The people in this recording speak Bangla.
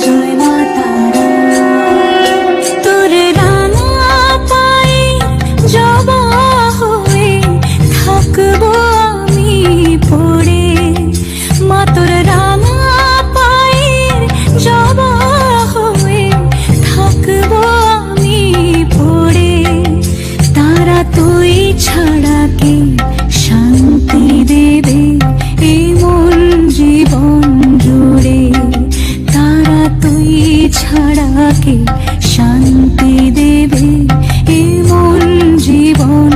জয় মা তারা। তোর রাঙা পায়ে জবা হয়ে থাকবো আমি পড়ে, মা তোর রাঙা পায়ে জবা হয়ে থাকবো আমি পড়ে। তারা তুই ছাড়া কে শান্তি দেবে এই মন জীবন জুড়ে, তারা তুই ছাড়া কে শান্তি দেবে এই মন জীবন